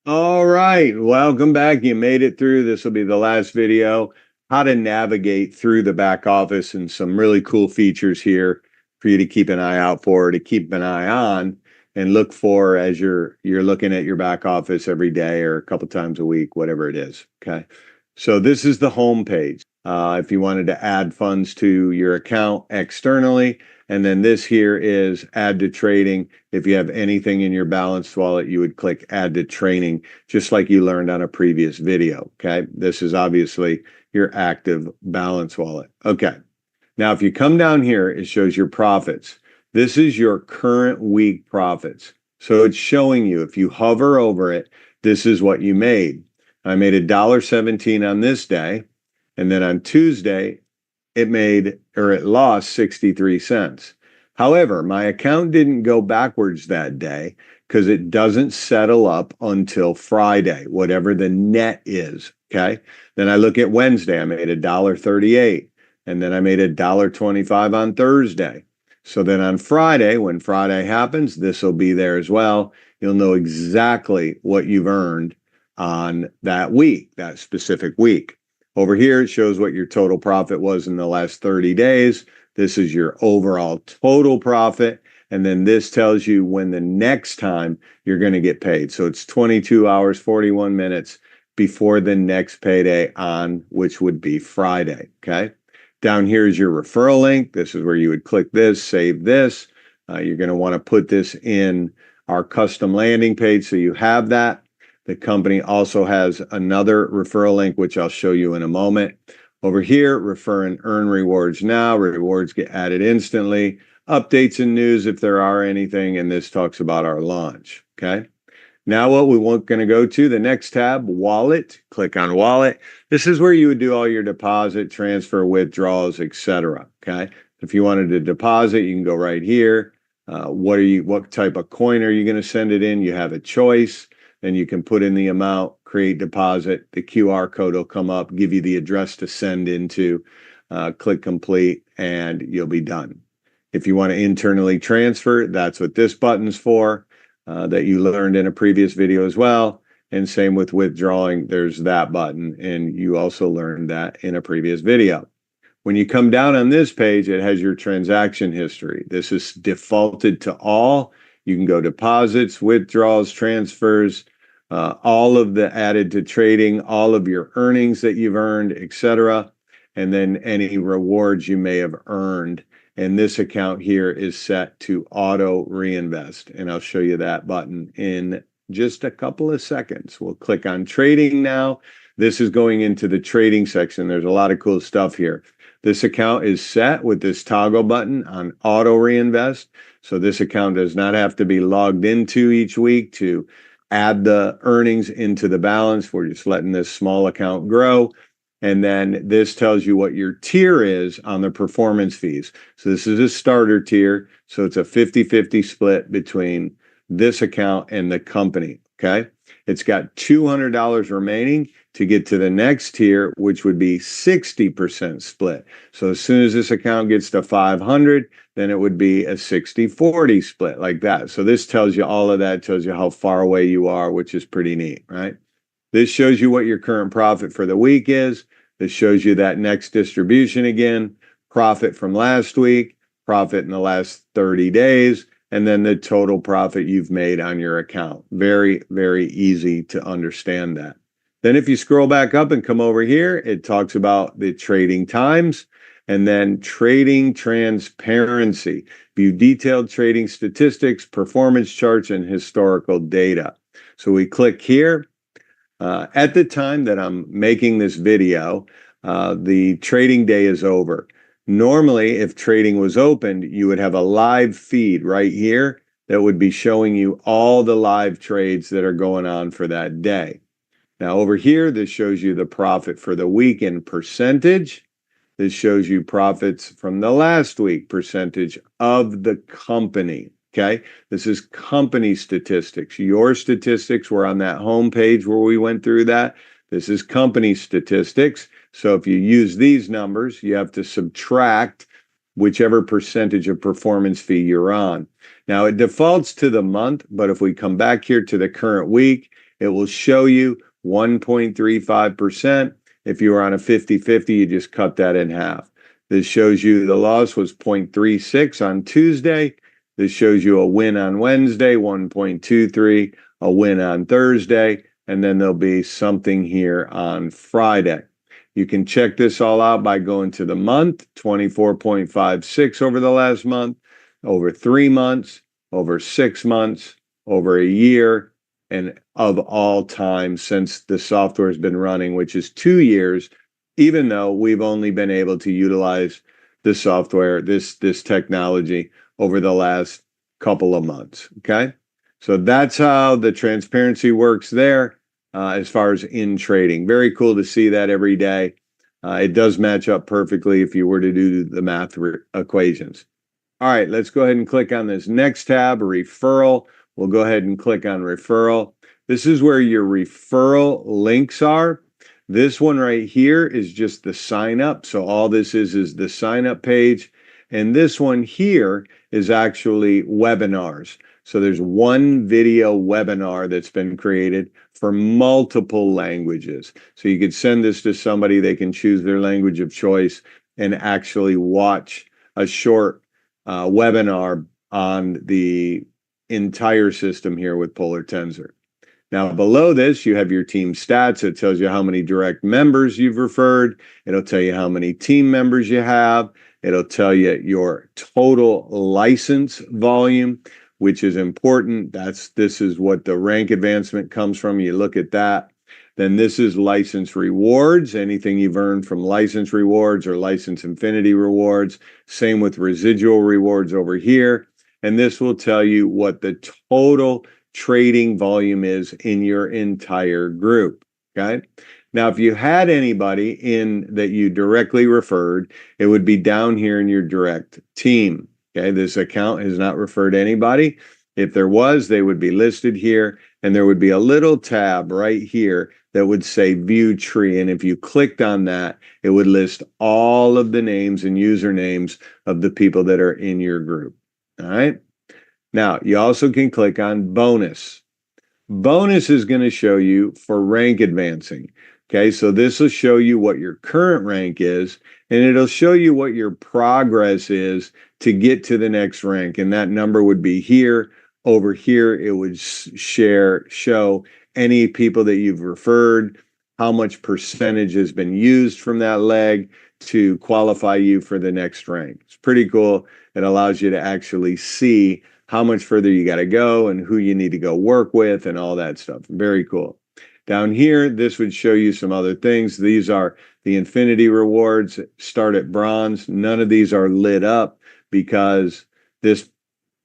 All right, welcome back. You made it through. This will be the last video. How to navigate through the back office and some really cool features here for you to keep an eye out for, to keep an eye on, and look for as you're looking at your back office every day or a couple times a week, whatever it is. Okay, so this is the home page. If you wanted to add funds to your account externally, and then this here is add to trading. If you have anything in your balanced wallet, you would click add to trading, just like you learned on a previous video. Okay, this is obviously your active balance wallet. Okay, now if you come down here, it shows your profits. This is your current week profits. So it's showing you, if you hover over it, this is what you made. I made $1.17 on this day, and then on Tuesday, it lost 63 cents. However, my account didn't go backwards that day because it doesn't settle up until Friday, whatever the net is. Okay. Then I look at Wednesday, I made $1.38, and then I made $1.25 on Thursday. So then on Friday, when Friday happens, this will be there as well. You'll know exactly what you've earned on that week, that specific week. Over here, it shows what your total profit was in the last 30 days. This is your overall total profit. And then this tells you when the next time you're going to get paid. So it's 22 hours, 41 minutes before the next payday on, which would be Friday. Okay. Down here is your referral link. This is where you would click this, save this. You're going to want to put this in our custom landing page so you have that. The company also has another referral link, which I'll show you in a moment. Over here, refer and earn rewards now. Rewards get added instantly. Updates and news if there are anything, and this talks about our launch. Okay. Now what we want going to go to the next tab, wallet. Click on wallet. This is where you would do all your deposit, transfer, withdrawals, etc. Okay. If you wanted to deposit, you can go right here. What type of coin are you going to send it in? You have a choice. Then you can put in the amount, create deposit. The QR code will come up, give you the address to send into, click complete, and you'll be done. If you want to internally transfer, that's what this button's for, that you learned in a previous video as well. And same with withdrawing, there's that button, and you also learned that in a previous video. When you come down on this page, it has your transaction history. This is defaulted to all. You can go deposits, withdrawals, transfers, all of the added to trading, all of your earnings that you've earned, etc. And then any rewards you may have earned. And this account here is set to auto reinvest. And I'll show you that button in just a couple of seconds. We'll click on trading now. This is going into the trading section. There's a lot of cool stuff here. This account is set with this toggle button on auto reinvest. So this account does not have to be logged into each week to add the earnings into the balance. We're just letting this small account grow. And then this tells you what your tier is on the performance fees. So this is a starter tier. So it's a 50-50 split between this account and the company. Okay. It's got $200 remaining to get to the next tier, which would be 60% split. So as soon as this account gets to 500, then it would be a 60-40 split like that. So this tells you all of that, tells you how far away you are, which is pretty neat, right? This shows you what your current profit for the week is. This shows you that next distribution again, profit from last week, profit in the last 30 days, and then the total profit you've made on your account. Very, very easy to understand that. Then if you scroll back up and come over here, it talks about the trading times and then trading transparency. View detailed trading statistics, performance charts, and historical data. So we click here. At the time that I'm making this video, the trading day is over. Normally, if trading was opened, you would have a live feed right here that would be showing you all the live trades that are going on for that day. Now over here, this shows you the profit for the week in percentage. This shows you profits from the last week, percentage of the company. Okay, this is company statistics. Your statistics were on that home page where we went through that. This is company statistics. So if you use these numbers, you have to subtract whichever percentage of performance fee you're on. Now it defaults to the month, but if we come back here to the current week, it will show you 1.35%. If you were on a 50-50, you just cut that in half. This shows you the loss was 0.36 on Tuesday. This shows you a win on Wednesday, 1.23, a win on Thursday, and then there'll be something here on Friday. You can check this all out by going to the month, 24.56 over the last month, over 3 months, over 6 months, over a year, and of all time since the software has been running, which is 2 years, even though we've only been able to utilize the software, this technology over the last couple of months, okay? So that's how the transparency works there as far as in trading. Very cool to see that every day. It does match up perfectly if you were to do the math equations. All right, let's go ahead and click on this next tab, referral. We'll go ahead and click on referral. This is where your referral links are. This one right here is just the sign up. So all this is the sign up page. And this one here is actually webinars. So there's one video webinar that's been created for multiple languages. So you could send this to somebody, they can choose their language of choice and actually watch a short webinar on the entire system here with Polar Tensor. Now below this, you have your team stats. It tells you how many direct members you've referred. It'll tell you how many team members you have. It'll tell you your total license volume, which is important. This is what the rank advancement comes from. You look at that. Then this is license rewards, anything you've earned from license rewards or license infinity rewards. Same with residual rewards over here. And this will tell you what the total trading volume is in your entire group, okay? Now, if you had anybody in that you directly referred, it would be down here in your direct team, okay? This account has not referred anybody. If there was, they would be listed here, and there would be a little tab right here that would say View Tree, and if you clicked on that, it would list all of the names and usernames of the people that are in your group, all right? Now, you also can click on Bonus. Bonus is going to show you for rank advancing. Okay, so this will show you what your current rank is, and it'll show you what your progress is to get to the next rank. And that number would be here. Over here, it would show any people that you've referred, how much percentage has been used from that leg to qualify you for the next rank. It's pretty cool. It allows you to actually see how much further you got to go and who you need to go work with and all that stuff. Very cool. Down here, this would show you some other things. These are the infinity rewards, start at bronze. None of these are lit up because this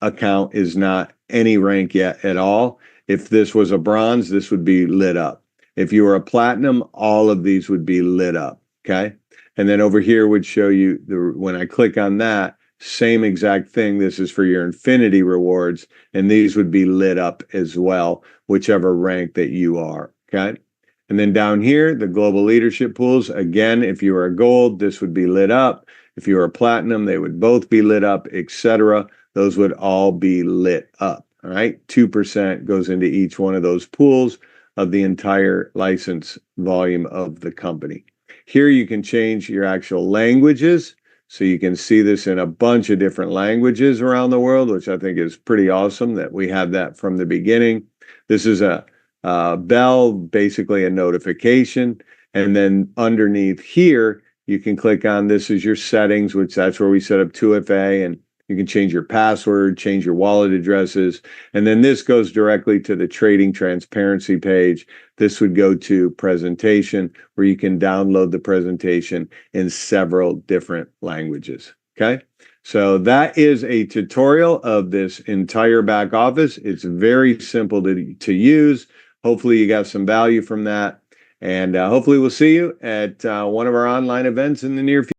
account is not any rank yet at all. If this was a bronze, this would be lit up. If you were a platinum, all of these would be lit up, okay? And then over here would show you, when I click on that, same exact thing. This is for your infinity rewards, and these would be lit up as well, whichever rank that you are, okay? And then down here, the global leadership pools. Again, if you are a gold, this would be lit up. If you are a platinum, they would both be lit up, etc. Those would all be lit up, all right? 2% goes into each one of those pools of the entire license volume of the company. Here you can change your actual languages. So you can see this in a bunch of different languages around the world, which I think is pretty awesome that we have that from the beginning. This is a bell, basically a notification. And then underneath here, you can click on this is your settings, which that's where we set up 2FA, and you can change your password, change your wallet addresses. And then this goes directly to the trading transparency page. This would go to presentation, where you can download the presentation in several different languages. Okay, so that is a tutorial of this entire back office. It's very simple to use. Hopefully you got some value from that. And hopefully we'll see you at one of our online events in the near future.